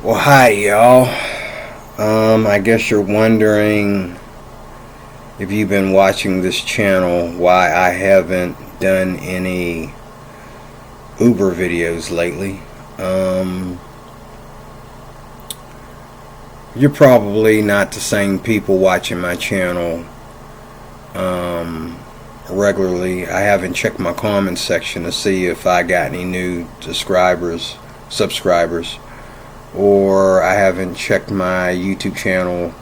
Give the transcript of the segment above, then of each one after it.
Well, hi, y'all. I guess you're wondering, if you've been watching this channel, why I haven't done any Uber videos lately. You're probably not the same people watching my channel regularly. I haven't checked my comments section to see if I got any new subscribers, or I haven't checked my YouTube channel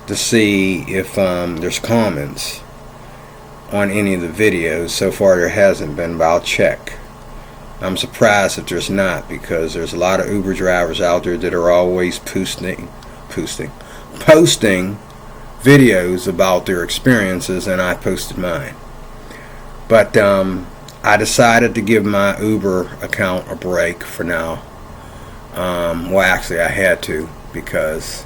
to see if there's comments on any of the videos. So far there hasn't been, but I'll check. I'm surprised if there's not, because there's a lot of Uber drivers out there that are always posting videos about their experiences, and I posted mine. But I decided to give my Uber account a break for now. Well, actually I had to, because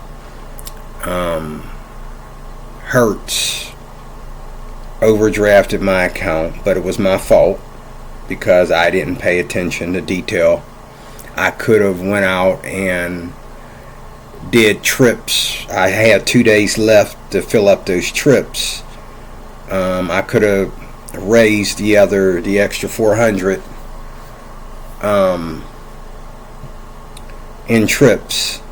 Hertz overdrafted my account, but it was my fault because I didn't pay attention to detail. I could have went out and did trips. I had 2 days left to fill up those trips. I could have raised the extra 400 in trips,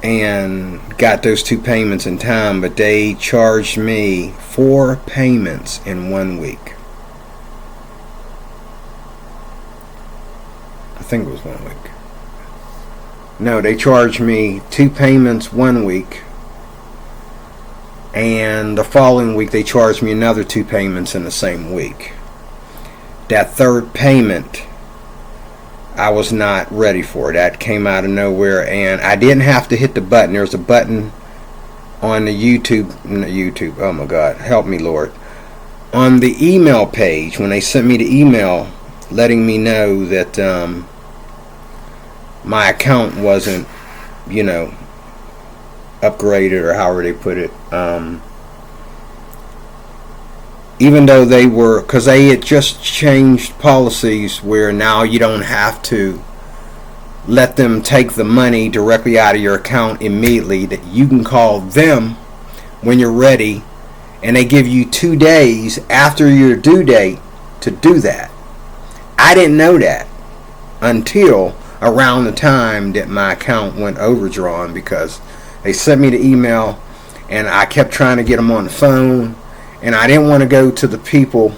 and got those 2 payments in time, but they charged me 4 payments in 1 week. I think it was 1 week. No, they charged me 2 payments 1 week, and the following week they charged me another 2 payments in the same week. That third payment, I was not ready for. That came out of nowhere, and I didn't have to hit the button. There's a button on the YouTube, oh my God, help me Lord, on the email page when they sent me the email letting me know that my account wasn't, upgraded, or however they put it. Even though because they had just changed policies where now you don't have to let them take the money directly out of your account immediately, that you can call them when you're ready, and they give you 2 days after your due date to do that. I didn't know that until around the time that my account went overdrawn, because they sent me the email and I kept trying to get them on the phone, and I didn't want to go to the people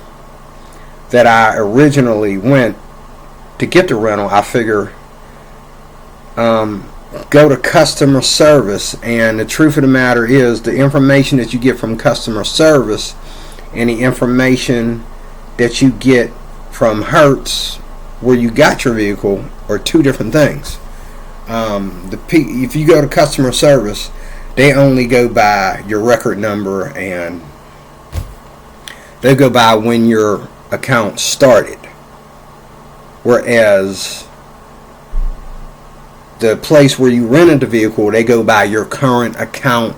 that I originally went to get the rental. I figure go to customer service, and the truth of the matter is, the information that you get from customer service and the information that you get from Hertz where you got your vehicle are 2 different things. If you go to customer service, they only go by your record number, and they go by when your account started, whereas the place where you rented the vehicle, they go by your current account.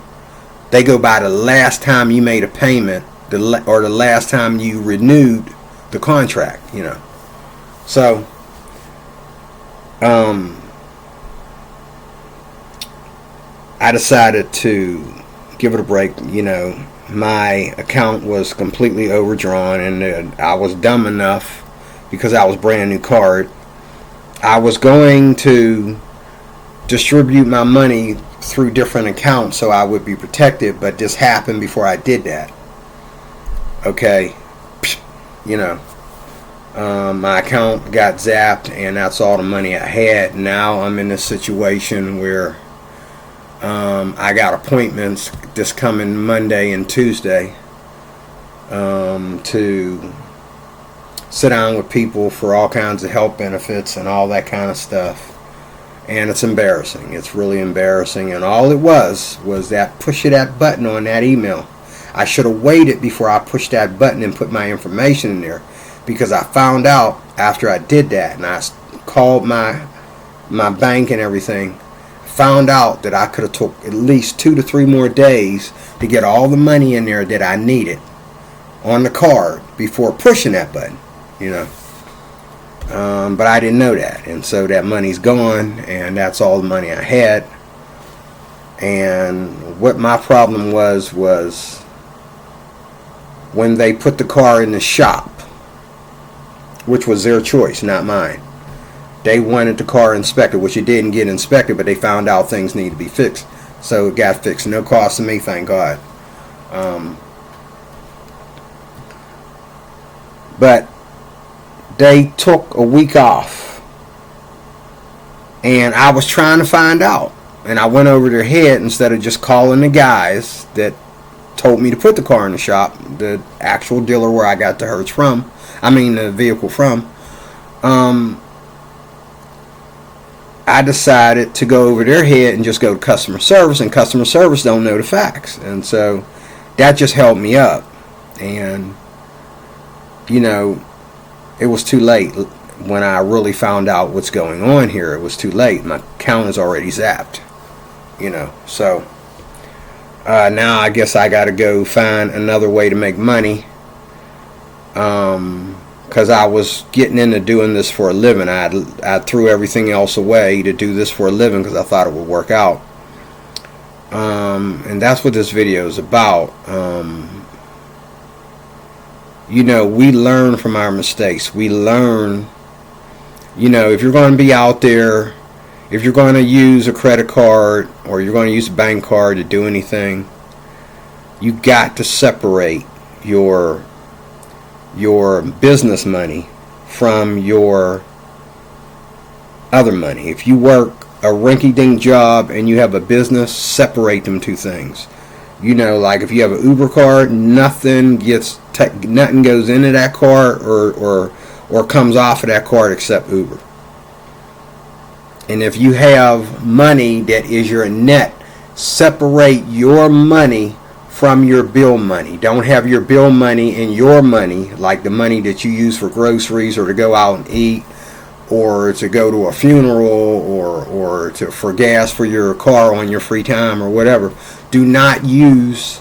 They go by the last time you made a payment, or the last time you renewed the contract. So I decided to give it a break. My account was completely overdrawn, and I was dumb enough, because I was brand new card, I was going to distribute my money through different accounts so I would be protected, but this happened before I did that. Okay, my account got zapped, and that's all the money I had. Now I'm in a situation where I got appointments this coming Monday and Tuesday to sit down with people for all kinds of health benefits and all that kind of stuff. And it's embarrassing. It's really embarrassing. And all it was that push of that button on that email. I should have waited before I pushed that button and put my information in there, because I found out after I did that, and I called my bank and everything, found out that I could have took at least 2 to 3 more days to get all the money in there that I needed on the card before pushing that button. But I didn't know that, and so that money's gone, and that's all the money I had. And what my problem was when they put the car in the shop, which was their choice, not mine. They wanted the car inspected, which it didn't get inspected, but they found out things needed to be fixed. So it got fixed. No cost to me, thank God. But they took a week off, and I was trying to find out. And I went over their head instead of just calling the guys that told me to put the car in the shop, the actual dealer where I got the Hertz from. I mean the vehicle from. I decided to go over their head and just go to customer service, and customer service don't know the facts. And so that just held me up. And, you know, it was too late. When I really found out what's going on here, it was too late. My account is already zapped. You know, so now I guess I got to go find another way to make money, because I was getting into doing this for a living. I threw everything else away to do this for a living because I thought it would work out, and that's what this video is about. You know, we learn from our mistakes. We learn, you know, if you're going to be out there, if you're going to use a credit card or you're going to use a bank card to do anything, you got to separate your business money from your other money. If you work a rinky-dink job and you have a business, separate them two things. You know, like if you have an Uber card, nothing goes into that card or comes off of that card except Uber. And if you have money that is your net, separate your money from your bill money. Don't have your bill money and your money, like the money that you use for groceries or to go out and eat or to go to a funeral or for gas for your car on your free time or whatever. Do not use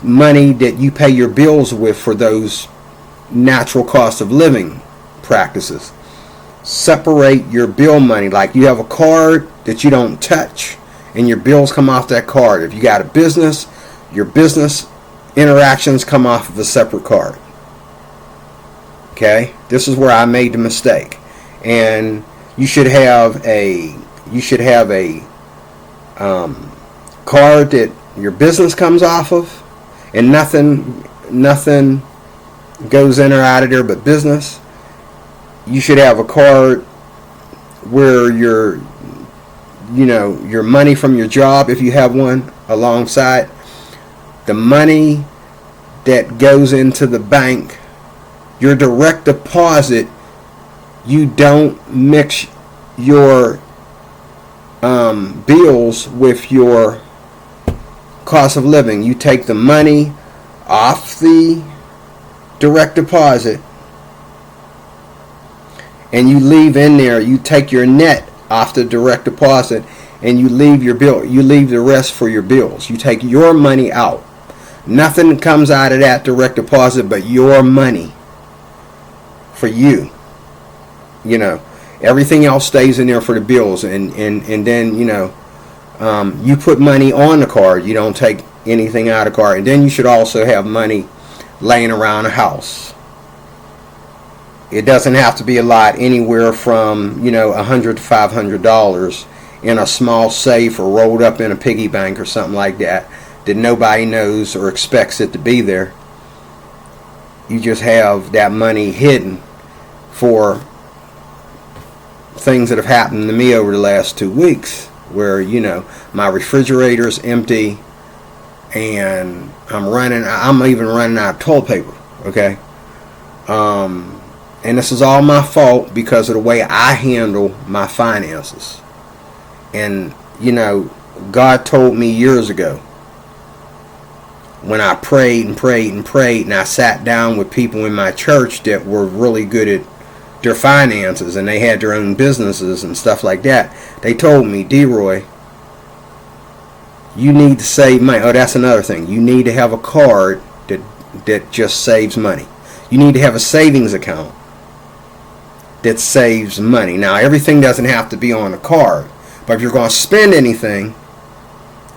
money that you pay your bills with for those natural cost of living practices. Separate your bill money. Like you have a card that you don't touch and your bills come off that card. If you got a business, your business interactions come off of a separate card. Okay, this is where I made the mistake. And you should have a card that your business comes off of, and nothing goes in or out of there but business. You should have a card where your money from your job, if you have one, alongside the money that goes into the bank, your direct deposit. You don't mix your bills with your cost of living. You take the money off the direct deposit and you leave in there, you take your net off the direct deposit and you leave your bill, you leave the rest for your bills. You take your money out. Nothing comes out of that direct deposit but your money for you. You know, everything else stays in there for the bills, and then, you know, you put money on the card. You don't take anything out of the card. And then you should also have money laying around the house. It doesn't have to be a lot, anywhere from, you know, $100 to $500 in a small safe or rolled up in a piggy bank or something like that nobody knows or expects it to be there. You just have that money hidden for things that have happened to me over the last 2 weeks, where, you know, my refrigerator's empty and I'm even running out of toilet paper. Okay, and this is all my fault because of the way I handle my finances. And, you know, God told me years ago, when I prayed and prayed and prayed, and I sat down with people in my church that were really good at their finances and they had their own businesses and stuff like that, they told me, D-Roy, you need to save money. Oh, that's another thing. You need to have a card that just saves money. You need to have a savings account that saves money. Now, everything doesn't have to be on a card, but if you're going to spend anything,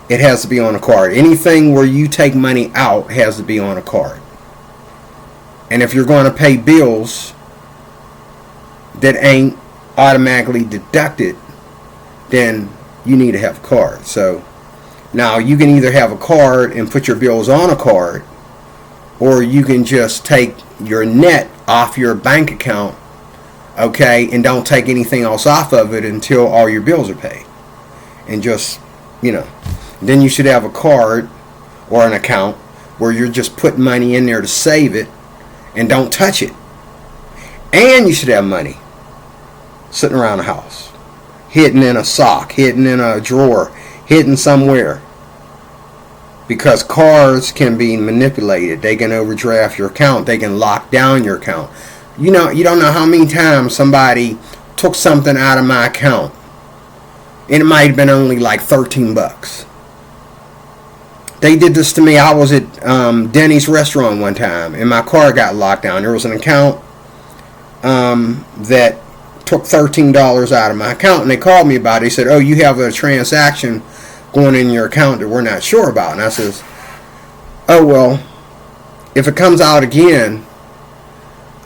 it has to be on a card. Anything where you take money out has to be on a card. And if you're going to pay bills that ain't automatically deducted, then you need to have a card. So now you can either have a card and put your bills on a card, or you can just take your net off your bank account, okay, and don't take anything else off of it until all your bills are paid. And just, then you should have a card or an account where you're just putting money in there to save it and don't touch it. And you should have money sitting around the house, hidden in a sock, hidden in a drawer, hidden somewhere. Because cards can be manipulated. They can overdraft your account. They can lock down your account. You don't know how many times somebody took something out of my account, and it might have been only like $13. They did this to me. I was at Denny's restaurant one time, and my card got locked down. There was an account that took $13 out of my account, and they called me about it. They said, "Oh, you have a transaction going in your account that we're not sure about." And I says, "Oh, well, if it comes out again,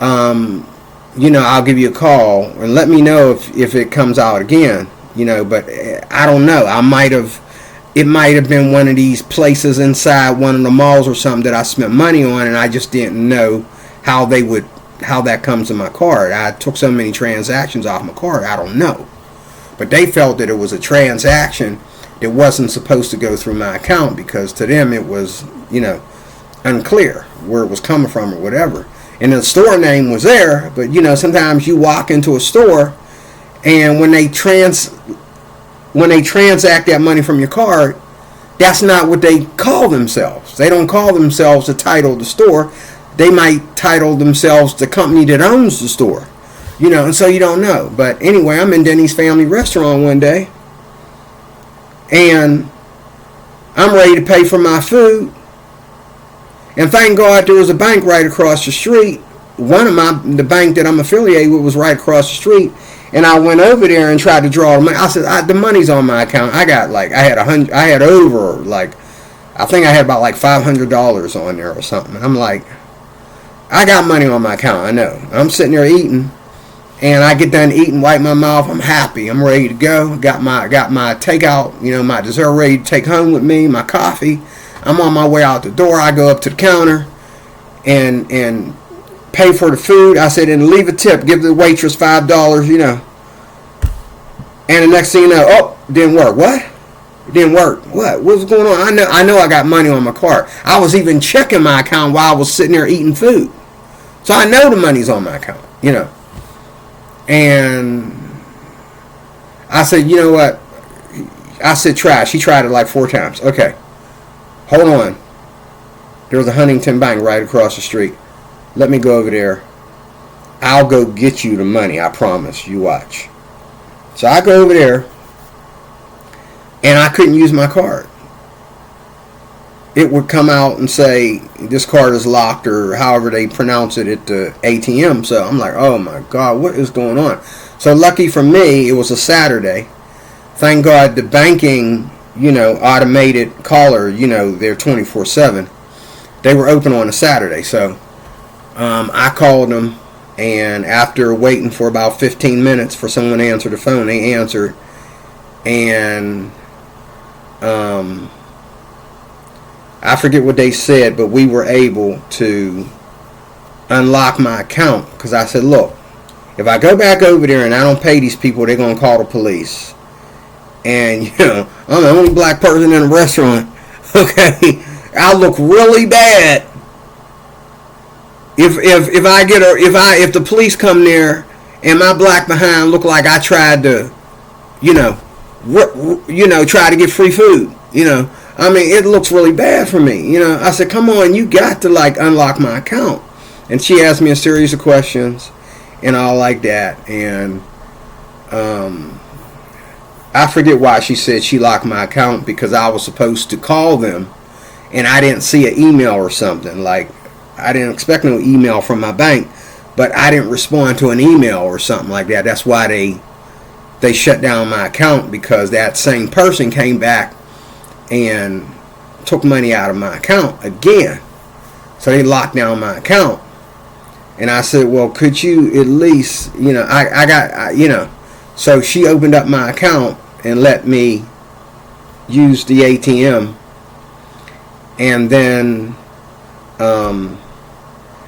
I'll give you a call and let me know if it comes out again, but I don't know. It might have been one of these places inside one of the malls or something that I spent money on, and I just didn't know how that comes in my card. I took so many transactions off my card, I don't know. But they felt that it was a transaction that wasn't supposed to go through my account, because to them it was, unclear where it was coming from or whatever. And the store name was there, but sometimes you walk into a store, and when they transact that money from your card, that's not what they call themselves. They don't call themselves the title of the store. They might title themselves the company that owns the store, and so you don't know. But anyway, I'm in Denny's family restaurant one day, and I'm ready to pay for my food. And thank God there was a bank right across the street. The bank that I'm affiliated with was right across the street. And I went over there and tried to draw the money. I said, the money's on my account. I think I had about like $500 on there or something. And I'm like, I got money on my account. I know. I'm sitting there eating, and I get done eating, wipe my mouth. I'm happy. I'm ready to go. Got my takeout, my dessert ready to take home with me, my coffee. I'm on my way out the door. I go up to the counter and pay for the food. I said, and leave a tip. Give the waitress $5, And the next thing you know, it didn't work. What? It didn't work. What? What's going on? I know I got money on my card. I was even checking my account while I was sitting there eating food. So I know the money's on my account, And I said, you know what? I said, try. She tried it like 4 times. Okay. Hold on. There was a Huntington Bank right across the street. Let me go over there. I'll go get you the money. I promise. You watch. So I go over there, and I couldn't use my card. It would come out and say, this card is locked, or however they pronounce it at the ATM. So I'm like, oh my God, what is going on? So lucky for me, it was a Saturday. Thank God the banking, automated caller, they're 24/7. They were open on a Saturday. So I called them, and after waiting for about 15 minutes for someone to answer the phone, they answered. And I forget what they said, but we were able to unlock my account, because I said, look, if I go back over there and I don't pay these people, they're going to call the police. And, I'm the only black person in the restaurant. Okay, I look really bad if the police come there and my black behind look like I tried to, try to get free food. It looks really bad for me. I said, come on, you got to unlock my account. And she asked me a series of questions and all like that. And I forget why she said she locked my account, because I was supposed to call them and I didn't see an email or something. I didn't expect no email from my bank, but I didn't respond to an email or something like that. That's why they shut down my account, because that same person came back and took money out of my account again. So they locked down my account. And I said, well, could you at least, so she opened up my account and let me use the ATM. And then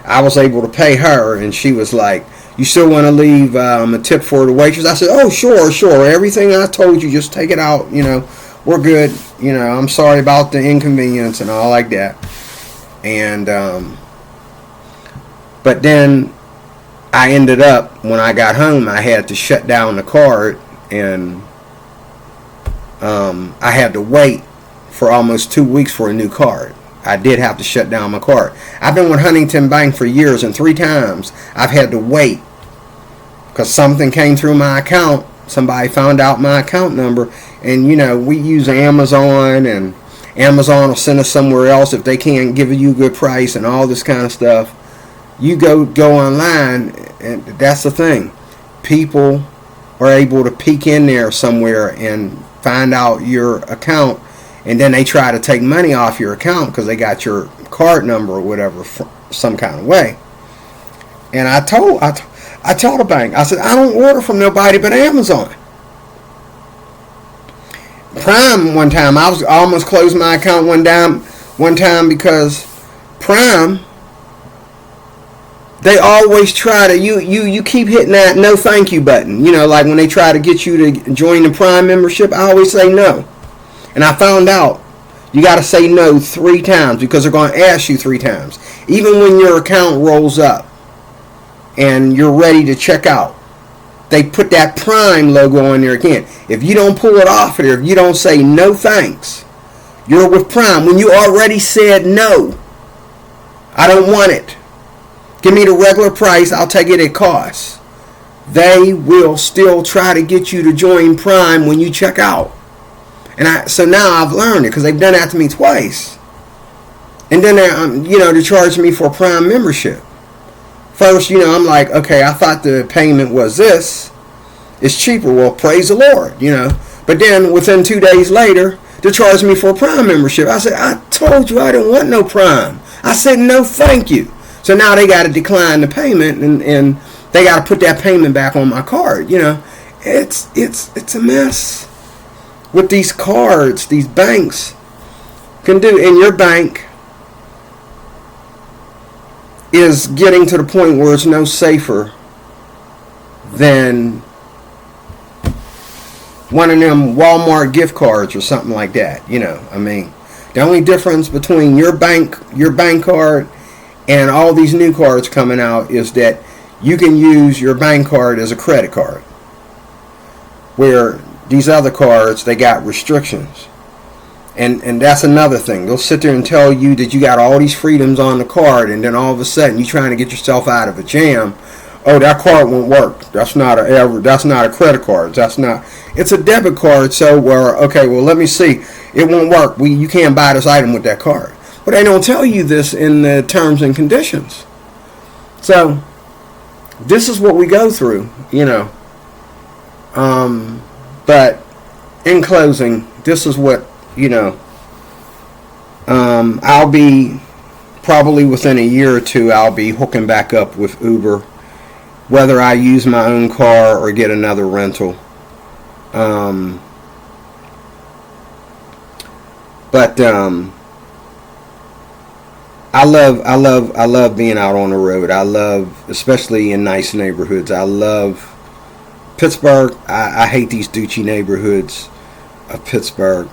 I was able to pay her, and she was like, you still want to leave a tip for the waitress? I said, oh, sure. Everything I told you, just take it out. We're good. I'm sorry about the inconvenience and all like that. And but then I ended up, when I got home, I had to shut down the card, and I had to wait for almost 2 weeks for a new card. I did have to shut down my card. I've been with Huntington Bank for years, and 3 times I've had to wait because something came through my account. Somebody found out my account number, and we use Amazon, and Amazon will send us somewhere else if they can't give you a good price and all this kind of stuff. You go online, and that's the thing. People are able to peek in there somewhere and find out your account, and then they try to take money off your account because they got your card number or whatever some kind of way. And I told the bank, I said, I don't order from nobody but Amazon. Prime, one time, I almost closed my account one time because Prime, they always try to, you keep hitting that no thank you button. Like when they try to get you to join the Prime membership, I always say no. And I found out you got to say no 3 times because they're going to ask you 3 times. Even when your account rolls up and you're ready to check out, they put that Prime logo on there again. If you don't pull it off of there, if you don't say no thanks, you're with Prime. When you already said no, I don't want it. Give me the regular price, I'll take it at cost. They will still try to get you to join Prime when you check out. And so now I've learned it because they've done that to me twice. And then they charge me for Prime membership. First, I'm like, okay, I thought the payment was this. It's cheaper. Well, praise the Lord, But then within 2 days later, they charged me for a Prime membership. I said, I told you I didn't want no Prime. I said, no, thank you. So now they got to decline the payment, and they got to put that payment back on my card. It's a mess. With these cards, these banks can do, and your bank is getting to the point where it's no safer than one of them Walmart gift cards or something like that. The only difference between your bank card and all these new cards coming out is that you can use your bank card as a credit card, where these other cards, they got restrictions. And that's another thing. They'll sit there and tell you that you got all these freedoms on the card, and then all of a sudden you're trying to get yourself out of a jam. Oh, that card won't work. That's not a credit card. It's a debit card. So let me see. It won't work. You can't buy this item with that card. But they don't tell you this in the terms and conditions. So this is what we go through, But in closing, this is what, I'll be probably within a year or two, I'll be hooking back up with Uber, whether I use my own car or get another rental. I love being out on the road. I love, especially in nice neighborhoods. I love Pittsburgh. I hate these douchey neighborhoods of Pittsburgh.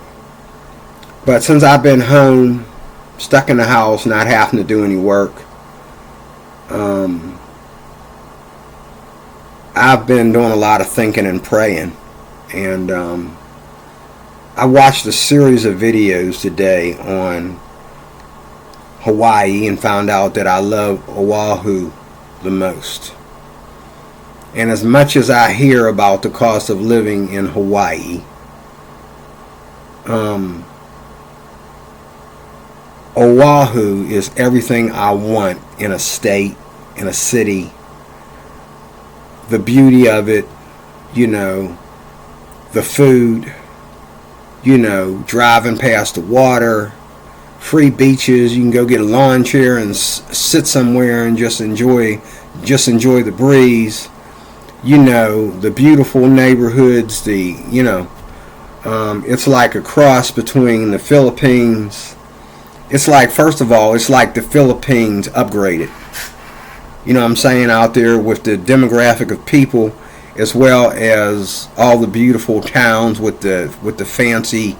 But since I've been home, stuck in the house, not having to do any work, I've been doing a lot of thinking and praying. And I watched a series of videos today on Hawaii and found out that I love Oahu the most. And as much as I hear about the cost of living in Hawaii, Oahu is everything I want in a state, in a city, the beauty of it, you know, the food, you know, driving past the water, free beaches. You can go get a lawn chair and sit somewhere and just enjoy the breeze. You know, the beautiful neighborhoods, it's like a cross between the Philippines. It's like, first of all, it's like the Philippines upgraded. You know what I'm saying, out there with the demographic of people, as well as all the beautiful towns with the fancy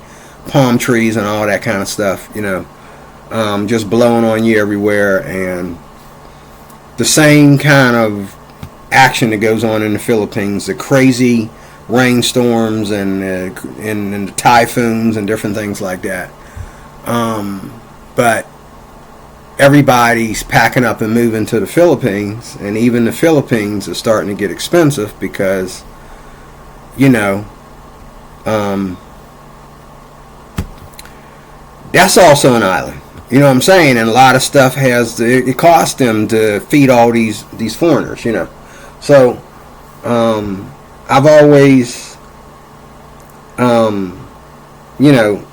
palm trees and all that kind of stuff, you know, just blowing on you everywhere, and the same kind of action that goes on in the Philippines, the crazy rainstorms and the typhoons and different things like that. But everybody's packing up and moving to the Philippines, and even the Philippines is starting to get expensive because, you know, that's also an island. You know what I'm saying? And a lot of stuff it costs them to feed all these foreigners, you know. So, I've always, you know,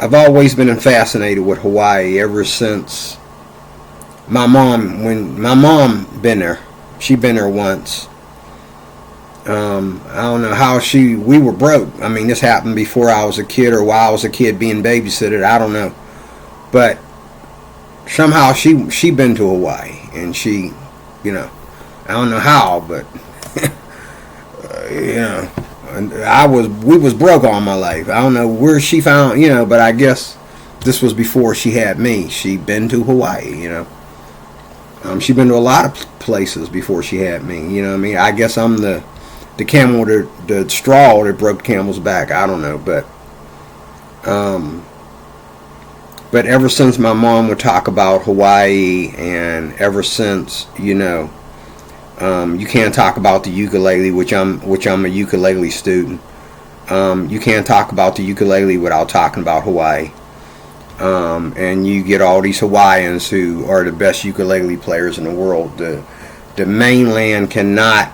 I've always been fascinated with Hawaii ever since when my mom been there. She been there once. I don't know how we were broke. I mean, this happened before I was a kid or while I was a kid being babysitted. I don't know. But somehow she been to Hawaii, and she, you know, I don't know how, but you know, we was broke all my life. I don't know where she found, you know, but I guess this was before she had me. She been to Hawaii, you know. She been to a lot of places before she had me. You know what I mean? I guess I'm the camel, the straw that broke the camel's back. I don't know, but ever since my mom would talk about Hawaii, and ever since, you know, you can't talk about the ukulele, which I'm a ukulele student. You can't talk about the ukulele without talking about Hawaii. And you get all these Hawaiians who are the best ukulele players in the world. The mainland cannot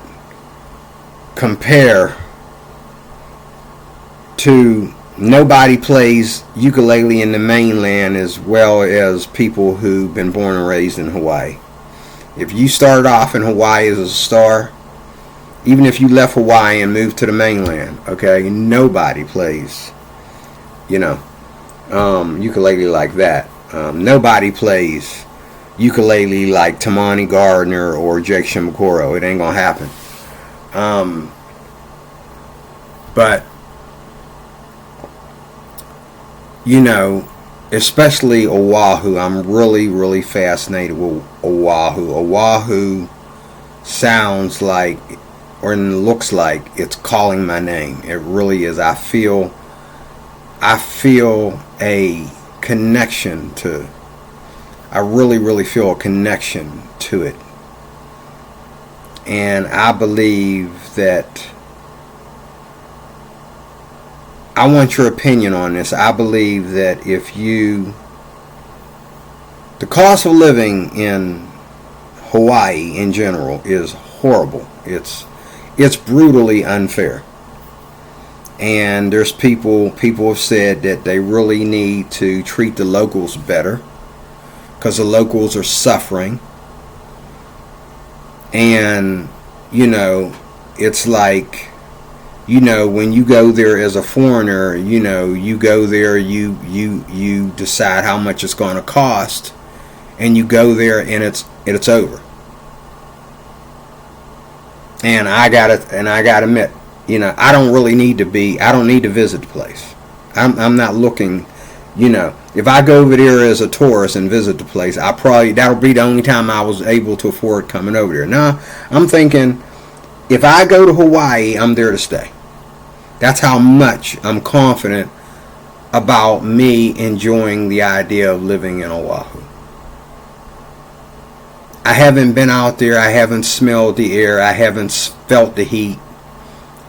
compare to, nobody plays ukulele in the mainland as well as people who've been born and raised in Hawaii. If you started off in Hawaii as a star, even if you left Hawaii and moved to the mainland, okay, nobody plays, you know, ukulele like that. Nobody plays ukulele like Tamani Gardner or Jake Shimokuro. It ain't gonna happen. But you know, especially Oahu, I'm really, really fascinated with Oahu. Oahu sounds like, or looks like, it's calling my name. It really is. I feel a connection to, I really, really feel a connection to it. And I believe that, I want your opinion on this. I believe that the cost of living in Hawaii in general is horrible. It's brutally unfair. And there's people have said that they really need to treat the locals better, because the locals are suffering. And, you know, it's like, you know, when you go there as a foreigner, you know, you go there, you decide how much it's going to cost, and you go there, and it's over. And I gotta admit, you know, I don't need to visit the place. I'm not looking, you know, if I go over there as a tourist and visit the place, that'll be the only time I was able to afford coming over there. Now, I'm thinking, if I go to Hawaii, I'm there to stay. That's how much I'm confident about me enjoying the idea of living in Oahu. I haven't been out there. I haven't smelled the air. I haven't felt the heat.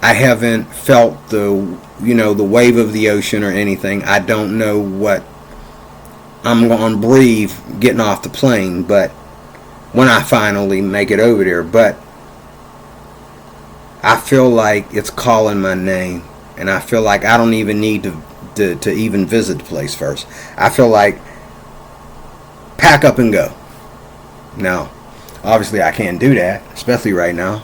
I haven't felt the wave of the ocean or anything. I don't know what I'm going to breathe getting off the plane. But when I finally make it over there. But I feel like it's calling my name, and I feel like I don't even need to even visit the place first. I feel like pack up and go. Now, obviously I can't do that, especially right now.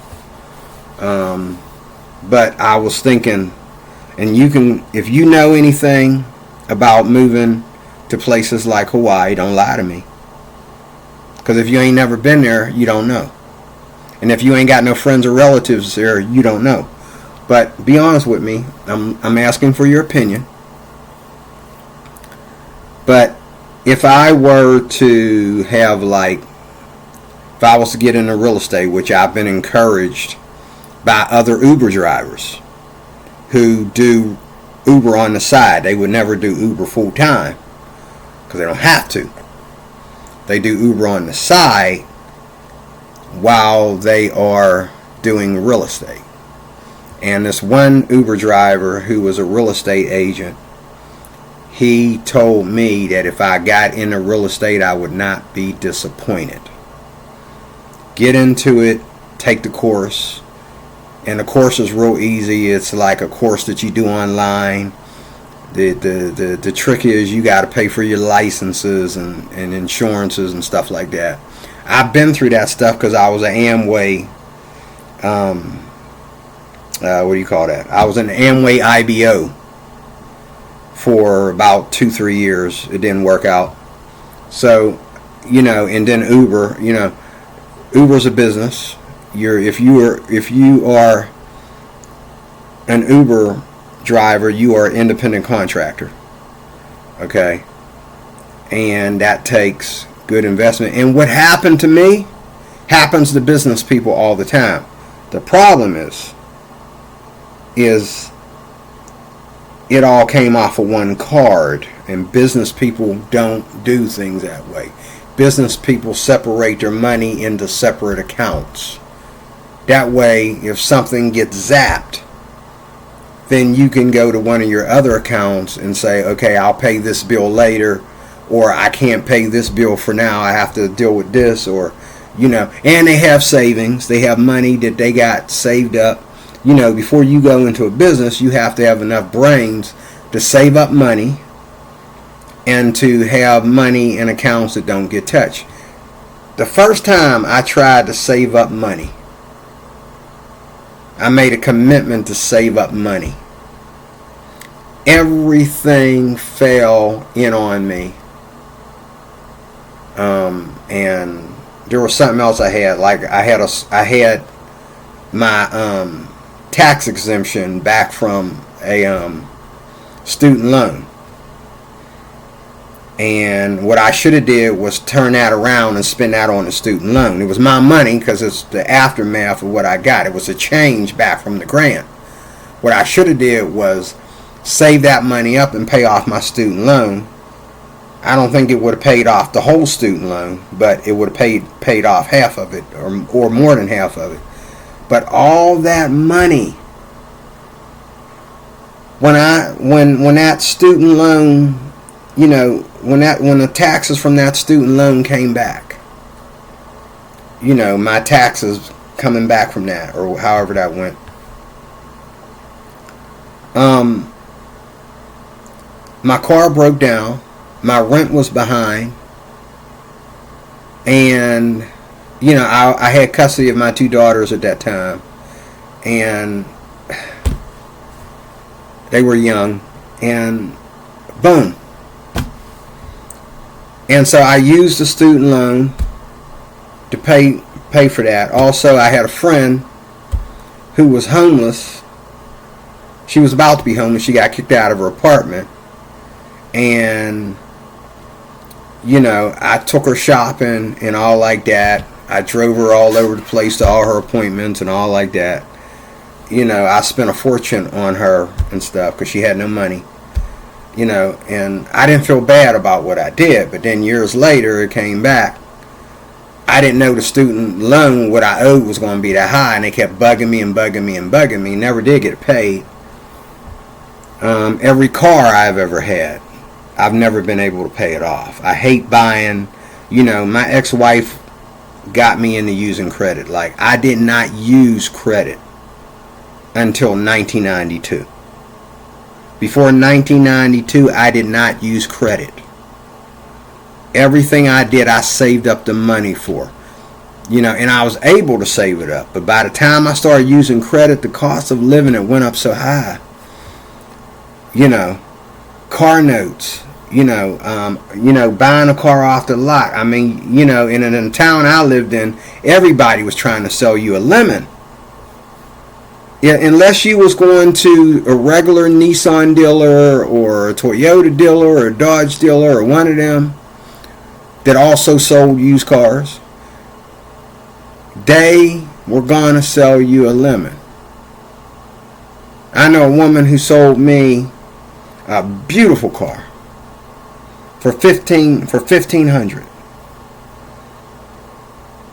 But I was thinking, and you can, if you know anything about moving to places like Hawaii, don't lie to me. Because if you ain't never been there, you don't know. And if you ain't got no friends or relatives there, you don't know. But be honest with me. I'm asking for your opinion. But if I were to have, like, if I was to get into real estate, which I've been encouraged by other Uber drivers who do Uber on the side. They would never do Uber full time because they don't have to. They do Uber on the side while they are doing real estate. And this one Uber driver who was a real estate agent, he told me that if I got into real estate, I would not be disappointed. Get into it, take the course. And the course is real easy. It's like a course that you do online. The trick is you got to pay for your licenses and insurances and stuff like that. I've been through that stuff because I was an Amway. What do you call that? I was an Amway IBO for about 2-3 years. It didn't work out. So, and then Uber. Uber's a business. If you are an Uber driver, you are an independent contractor. Okay? And that takes good investment. And what happened to me happens to business people all the time. The problem is it all came off of one card, and business people don't do things that way. Business people separate their money into separate accounts. That way, if something gets zapped, then you can go to one of your other accounts and say, okay, I'll pay this bill later, or I can't pay this bill for now, I have to deal with this, or, and they have savings, they have money that they got saved up. Before you go into a business, you have to have enough brains to save up money and to have money in accounts that don't get touched. The first time I tried to save up money, I made a commitment to save up money. Everything fell in on me. And there was something else I had. Like I had my tax exemption back from a student loan. And what I should have did was turn that around and spend that on the student loan. It was my money because it's the aftermath of what I got. It was a change back from the grant. What I should have did was save that money up and pay off my student loan. I don't think it would have paid off the whole student loan, but it would have paid off half of it or more than half of it. But all that money, when that student loan, when the taxes from that student loan came back, my taxes coming back from that, or however that went, my car broke down, my rent was behind, and I had custody of my 2 daughters at that time, and they were young, and boom. And so I used the student loan to pay for that. Also, I had a friend who was homeless. She was about to be homeless. She got kicked out of her apartment. And, I took her shopping and all like that. I drove her all over the place to all her appointments and all like that. I spent a fortune on her and stuff because she had no money. And I didn't feel bad about what I did, but then years later it came back. I didn't know the student loan, what I owed, was going to be that high, and they kept bugging me, never did get paid. Every car I've ever had, I've never been able to pay it off. I hate buying, my ex-wife got me into using credit. Like, I did not use credit until 1992. Before 1992, I did not use credit. Everything I did, I saved up the money for. And I was able to save it up. But by the time I started using credit, the cost of living, it went up so high. Car notes. Buying a car off the lot. I mean, in the town I lived in, everybody was trying to sell you a lemon. Yeah, unless you was going to a regular Nissan dealer or a Toyota dealer or a Dodge dealer or one of them that also sold used cars, they were going to sell you a lemon. I know a woman who sold me a beautiful car for $1,500.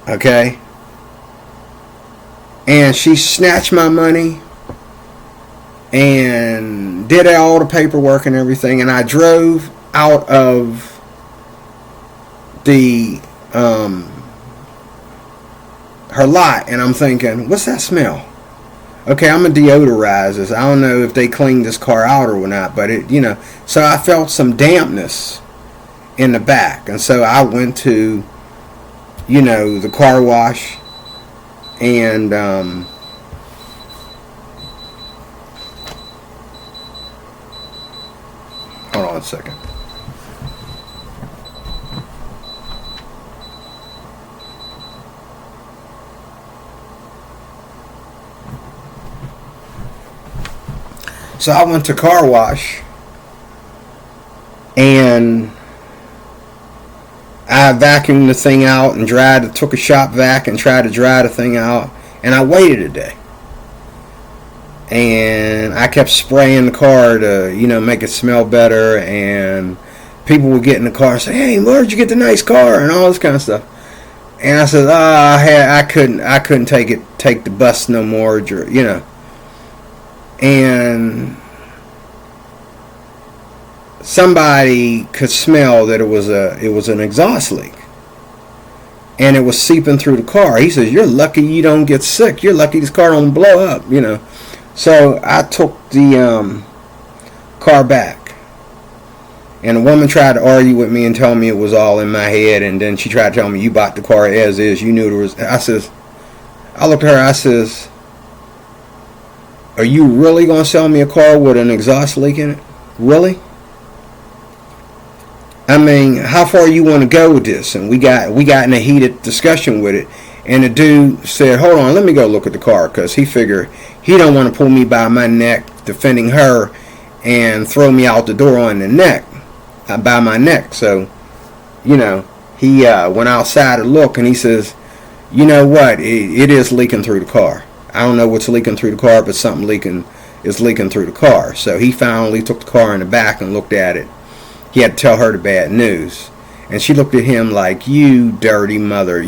Okay? And she snatched my money and did all the paperwork and everything, and I drove out of the her lot, and I'm thinking, what's that smell? Okay, I'm gonna deodorize this. I don't know if they cleaned this car out or not, but so I felt some dampness in the back, and so I went to the car wash. And hold on a second. So I went to car wash, and I vacuumed the thing out and took a shop vac and tried to dry the thing out. And I waited a day. And I kept spraying the car to, make it smell better. And people would get in the car and say, hey, where'd you get the nice car? And all this kind of stuff. And I said, I couldn't take the bus no more, And somebody could smell that it was an exhaust leak. And it was seeping through the car. He says, you're lucky you don't get sick. You're lucky this car don't blow up, So I took the car back. And the woman tried to argue with me and tell me it was all in my head. And then she tried to tell me, you bought the car as is. You knew there was... I looked at her, I says, are you really going to sell me a car with an exhaust leak in it? Really? I mean, how far you want to go with this? And we got in a heated discussion with it. And the dude said, hold on, let me go look at the car. Because he figured he don't want to pull me by my neck defending her and throw me out the door on the neck, by my neck. So, he went outside to look, and he says, you know what, it is leaking through the car. I don't know what's leaking through the car, but something is leaking through the car. So he finally took the car in the back and looked at it. He had to tell her the bad news. And she looked at him like, you dirty mother,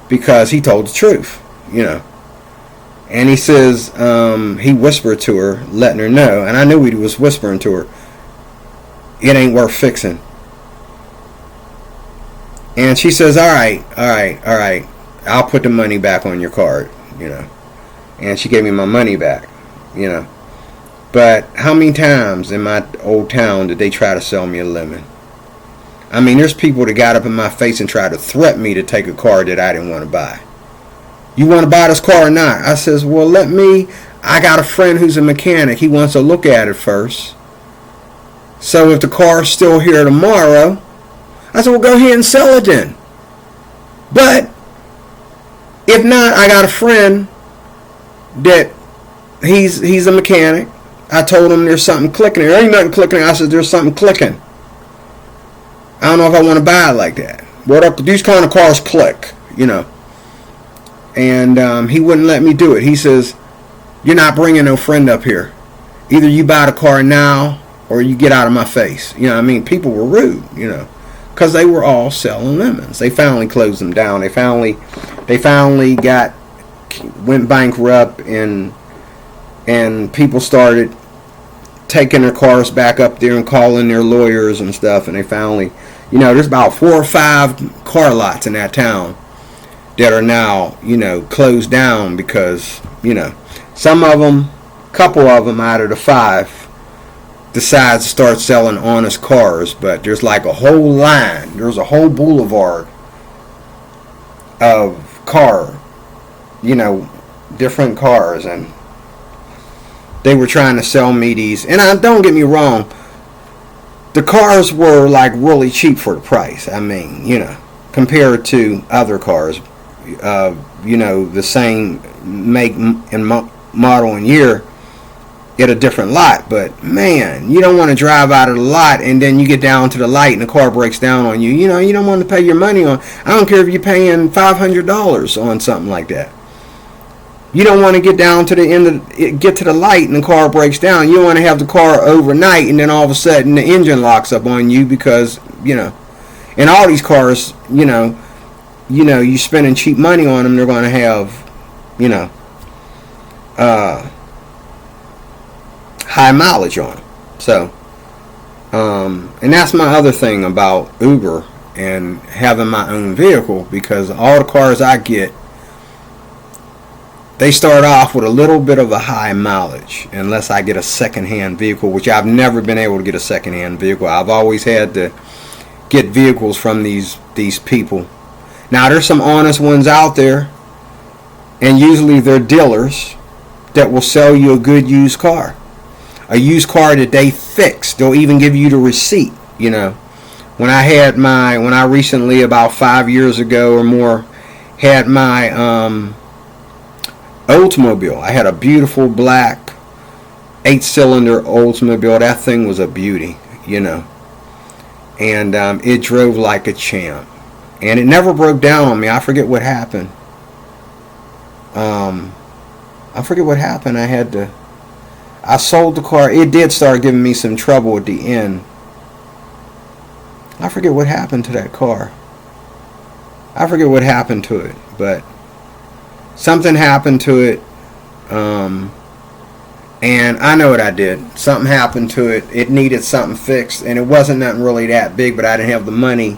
because he told the truth, And he says, he whispered to her, letting her know, and I knew he was whispering to her, it ain't worth fixing. And she says, all right, I'll put the money back on your card, And she gave me my money back, But how many times in my old town did they try to sell me a lemon? I mean, there's people that got up in my face and tried to threaten me to take a car that I didn't want to buy. You want to buy this car or not? I says, well, I got a friend who's a mechanic. He wants to look at it first. So if the car's still here tomorrow, I said, well, go ahead and sell it then. But if not, I got a friend that he's a mechanic. I told him there's something clicking. There ain't nothing clicking. I said, there's something clicking. I don't know if I want to buy it like that. These kind of cars click, And he wouldn't let me do it. He says, you're not bringing no friend up here. Either you buy the car now or you get out of my face. People were rude, because they were all selling lemons. They finally closed them down. They finally went bankrupt, and people started taking their cars back up there and calling their lawyers and stuff, and they finally, there's about 4 or 5 car lots in that town, that are now, closed down because, some of them, couple of them out of the 5 decide to start selling honest cars, but there's like a whole line, there's a whole boulevard of different cars, and they were trying to sell me these, and don't get me wrong, the cars were like really cheap for the price. I mean, compared to other cars, the same make and model and year at a different lot. But man, you don't want to drive out of the lot and then you get down to the light and the car breaks down on you. You don't want to pay your money on. I don't care if you're paying $500 on something like that. You don't want to get down to the end get to the light and the car breaks down. You don't want to have the car overnight and then all of a sudden the engine locks up on you because, and all these cars, you spending cheap money on them, they're going to have, high mileage on them. So, and that's my other thing about Uber and having my own vehicle, because all the cars I get, they start off with a little bit of a high mileage unless I get a second-hand vehicle, which I've never been able to get a second-hand vehicle. I've always had to get vehicles from these people. Now, there's some honest ones out there, and usually they're dealers that will sell you a good used car. A used car that they fix. They'll even give you the receipt, When I recently, about 5 years ago or more, had my Oldsmobile. I had a beautiful black 8-cylinder Oldsmobile. That thing was a beauty, and it drove like a champ, and it never broke down on me. I forget what happened. I sold the car. It did start giving me some trouble at the end. I forget what happened to that car. I forget what happened to it, but something happened to it, and I know what I did. Something happened to it. It needed something fixed, and it wasn't nothing really that big, but I didn't have the money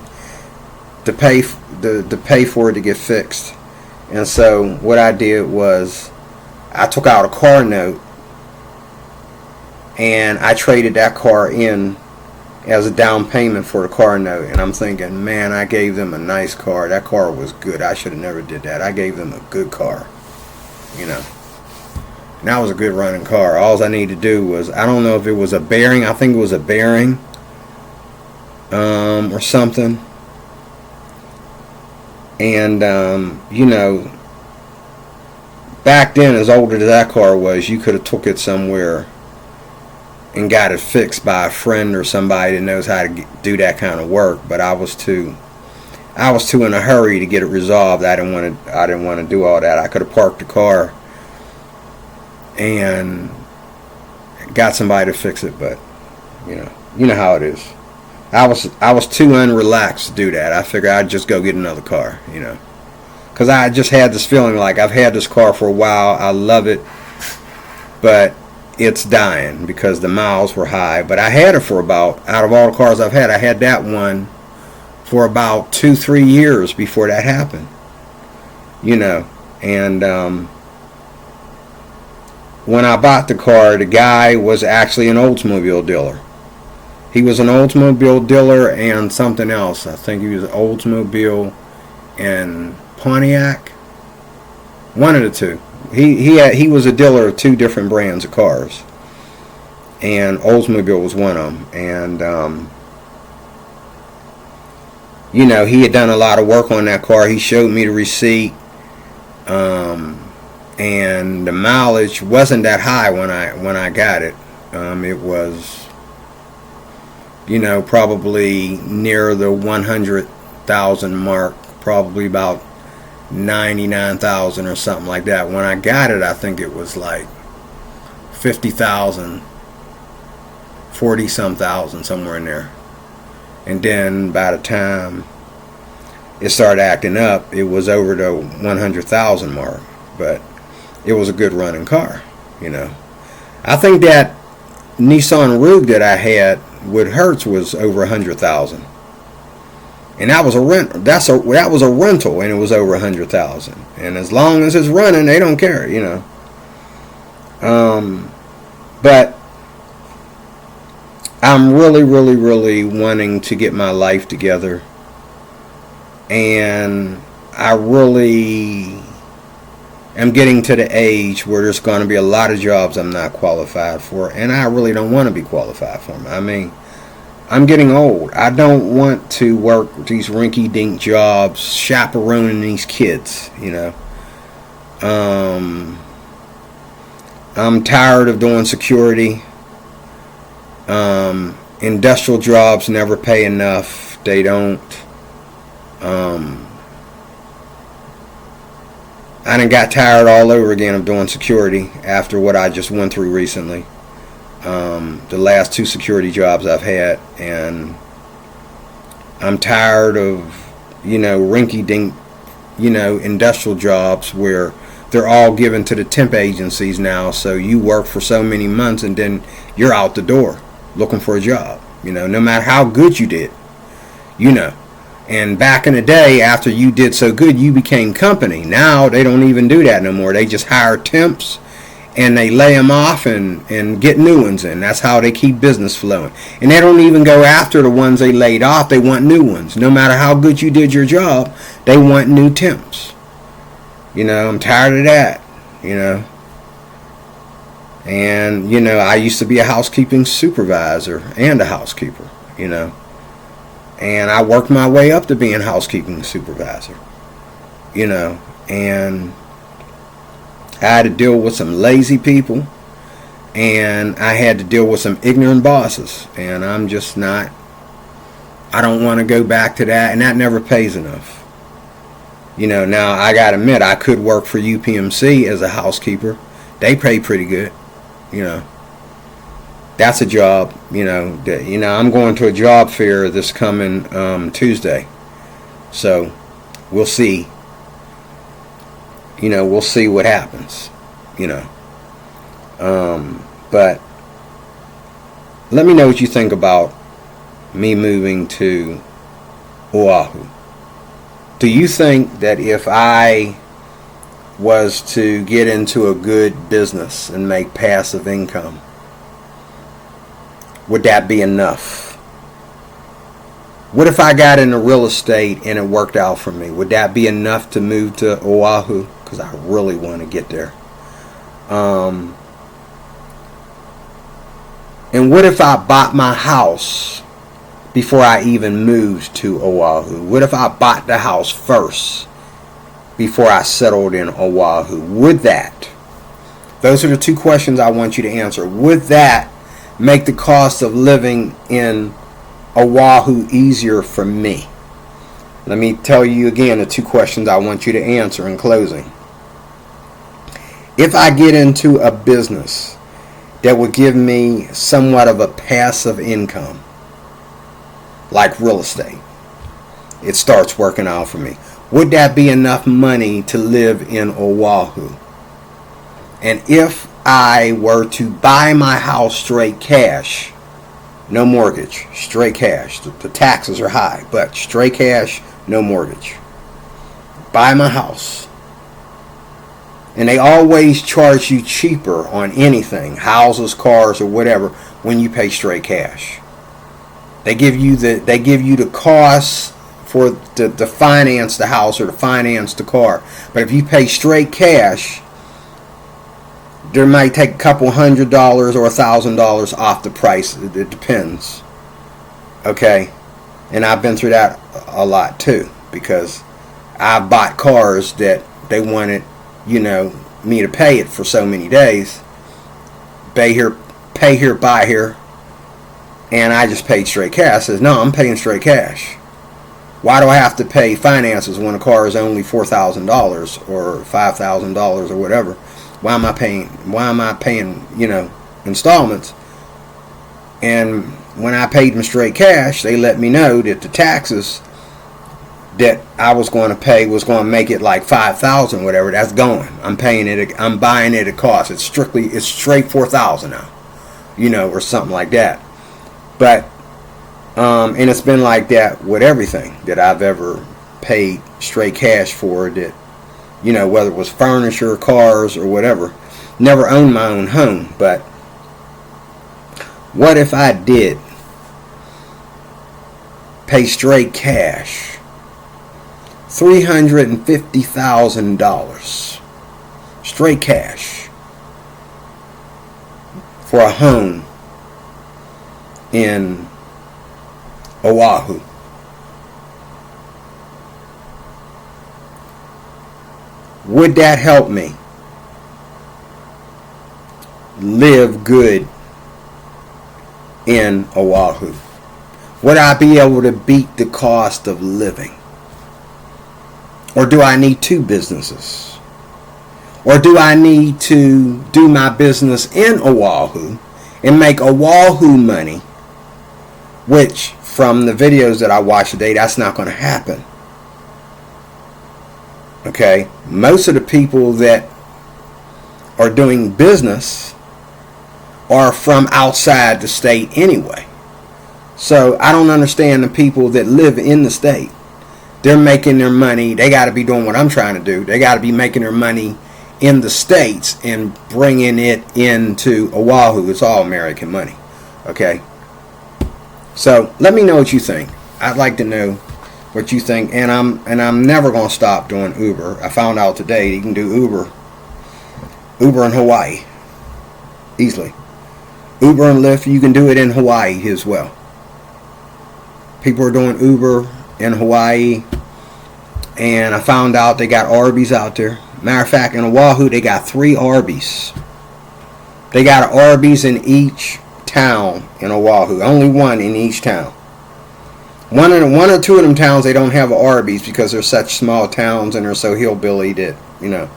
to pay for it to get fixed. And so what I did was I took out a car note, and I traded that car in as a down payment for the car note. And I'm thinking, man, I gave them a nice car. That car was good. I should have never did that. I gave them a good car, And that was a good running car. All I needed to do was, I don't know if it was a bearing. I think it was a bearing or something. And, back then, as old as that car was, you could have took it somewhere and got it fixed by a friend or somebody that knows how to do that kind of work. But I was too in a hurry to get it resolved. I didn't want to do all that. I could have parked the car and got somebody to fix it, but you know how it is. I was too unrelaxed to do that. I figured I'd just go get another car, because I just had this feeling like I've had this car for a while. I love it, but it's dying because the miles were high. But I had it for about, out of all the cars I've had, I had that one for about 2-3 years before that happened, and when I bought the car, the guy was actually an Oldsmobile dealer. He was an Oldsmobile dealer and something else. I think he was Oldsmobile and Pontiac, one of the two. He was a dealer of 2 different brands of cars, and Oldsmobile was one of them. And he had done a lot of work on that car. He showed me the receipt, and the mileage wasn't that high when I got it. It was, probably near the 100,000 mark, probably about 99,000 or something like that. When I got it, I think it was like 50,000, 40-some thousand, somewhere in there. And then by the time it started acting up, it was over the 100,000 mark. But it was a good running car, I think that Nissan Rogue that I had with Hertz was over 100,000. and that was a rent. That was a rental, and it was over 100,000. And as long as it's running, they don't care, you know. But I'm really, really, really wanting to get my life together, and I really am getting to the age where there's going to be a lot of jobs I'm not qualified for, and I really don't want to be qualified for them. I mean, I'm getting old. I don't want to work these rinky-dink jobs chaperoning these kids, you know. I'm tired of doing security. Industrial jobs never pay enough. They don't. I done got tired all over again of doing security after what I just went through recently. The last 2 security jobs I've had, and I'm tired of, you know, rinky-dink, you know, industrial jobs where they're all given to the temp agencies now. So you work for so many months and then you're out the door looking for a job, you know, no matter how good you did, you know. And back in the day, after you did so good, you became company. Now they don't even do that no more. They just hire temps and they lay them off and get new ones in. That's how they keep business flowing. And they don't even go after the ones they laid off. They want new ones. No matter how good you did your job, they want new temps. You know, I'm tired of that, you know. And, you know, I used to be a housekeeping supervisor and a housekeeper, you know. And I worked my way up to being housekeeping supervisor, you know. And I had to deal with some lazy people, and I had to deal with some ignorant bosses. And I'm just not, I don't want to go back to that, and that never pays enough. You know, now I gotta admit, I could work for UPMC as a housekeeper. They pay pretty good, you know. That's a job, you know. That, you know, I'm going to a job fair this coming Tuesday, so we'll see. You know, we'll see what happens, you know. But let me know what you think about me moving to Oahu. Do you think that if I was to get into a good business and make passive income, would that be enough? What if I got into real estate and it worked out for me? Would that be enough to move to Oahu? Because I really want to get there. And what if I bought my house before I even moved to Oahu? What if I bought the house first before I settled in Oahu? Would that? Those are the 2 questions I want you to answer. Would that make the cost of living in Oahu easier for me? Let me tell you again the 2 questions I want you to answer in closing. If I get into a business that would give me somewhat of a passive income, like real estate, it starts working out for me, would that be enough money to live in Oahu? And if I were to buy my house straight cash, no mortgage, straight cash, the taxes are high, but straight cash, no mortgage, buy my house, and they always charge you cheaper on anything, houses, cars, or whatever, when you pay straight cash. They give you the costs for to finance the house or to finance the car. But if you pay straight cash, there might take a couple $100 or $1,000 off the price. It depends. Okay, and I've been through that a lot too, because I've bought cars that they wanted, you know, me to pay it for so many days. Pay here, buy here. And I just paid straight cash. I says, no, I'm paying straight cash. Why do I have to pay finances when a car is only $4,000 or $5,000 or whatever? Why am I paying, you know, installments? And when I paid them straight cash, they let me know that the taxes that I was going to pay was going to make it like $5,000, whatever. That's going. I'm paying it. I'm buying it at cost. It's straight $4,000 now, you know, or something like that. But And it's been like that with everything that I've ever paid straight cash for, that, you know, whether it was furniture, cars, or whatever. Never owned my own home, but what if I did pay straight cash $350,000 straight cash for a home in Oahu? Would that help me live good in Oahu? Would I be able to beat the cost of living? Or do I need two businesses? Or do I need to do my business in Oahu and make Oahu money? Which, from the videos that I watched today, that's not going to happen. Okay? Most of the people that are doing business are from outside the state anyway. So I don't understand the people that live in the state. They're making their money. They got to be doing what I'm trying to do. They got to be making their money in the States and bringing it into Oahu. It's all American money. Okay? So let me know what you think. I'd like to know what you think. And I'm never going to stop doing Uber. I found out today you can do Uber in Hawaii easily. Uber and Lyft, you can do it in Hawaii as well. People are doing Uber in Hawaii, and I found out they got Arby's out there. Matter of fact, in Oahu, they got 3 Arby's. They got an Arby's in each town in Oahu. Only one in each town. One or two of them towns, they don't have an Arby's because they're such small towns and they're so hillbilly that, you know.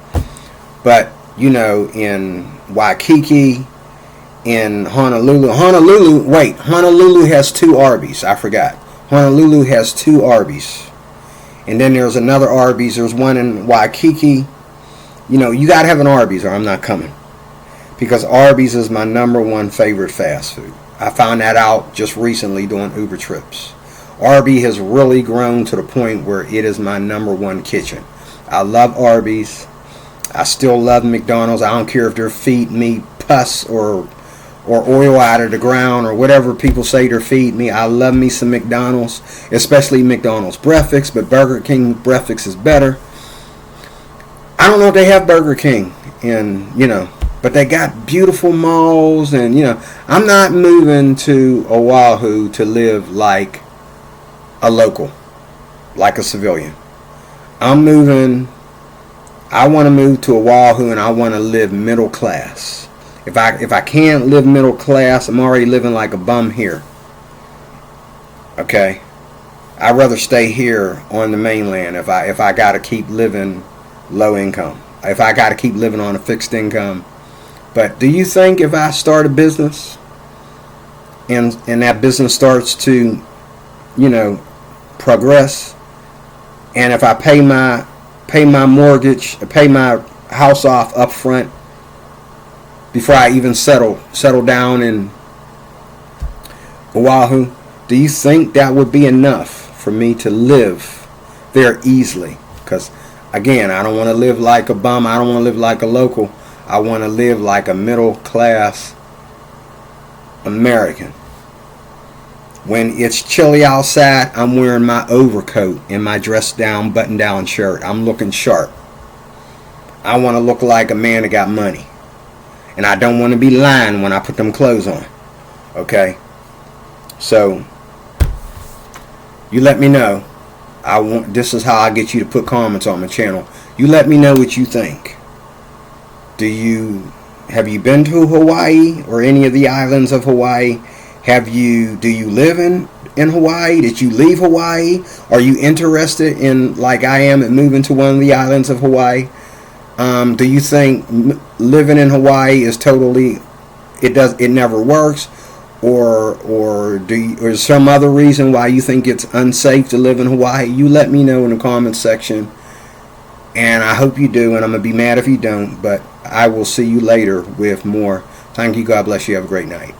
But, you know, in Waikiki, in Honolulu has 2 Arby's. I forgot. Honolulu has 2 Arby's. And then there's another Arby's. There's one in Waikiki. You know, you got to have an Arby's or I'm not coming. Because Arby's is my #1 favorite fast food. I found that out just recently doing Uber trips. Arby's has really grown to the point where it is my #1 kitchen. I love Arby's. I still love McDonald's. I don't care if they're feeding me pus or oil out of the ground or whatever people say they're feeding me. I love me some McDonald's, especially McDonald's breakfast, but Burger King breakfast is better. I don't know if they have Burger King, and you know, but they got beautiful malls, and you know, I'm not moving to Oahu to live like a local, like a civilian. I want to move to Oahu, and I want to live middle class. If I can't live middle class, I'm already living like a bum here. Okay? I'd rather stay here on the mainland if I got to keep living low income. If I got to keep living on a fixed income. But do you think if I start a business and that business starts to, you know, progress, and if I pay my mortgage, pay my house off up front, before I even settle down in Oahu, do you think that would be enough for me to live there easily? Because, again, I don't want to live like a bum. I don't want to live like a local. I want to live like a middle-class American. When it's chilly outside, I'm wearing my overcoat and my dress-down, button-down shirt. I'm looking sharp. I want to look like a man that got money. And I don't want to be lying when I put them clothes on. Okay? So, you let me know. This is how I get you to put comments on my channel. You let me know what you think. Have you been to Hawaii or any of the islands of Hawaii? Do you live in Hawaii? Did you leave Hawaii? Are you interested in, like I am, in moving to one of the islands of Hawaii? Do you think living in Hawaii is totally, it never works, or is some other reason why you think it's unsafe to live in Hawaii? You let me know in the comments section, and I hope you do, and I'm gonna be mad if you don't. But I will see you later with more. Thank you. God bless you. Have a great night.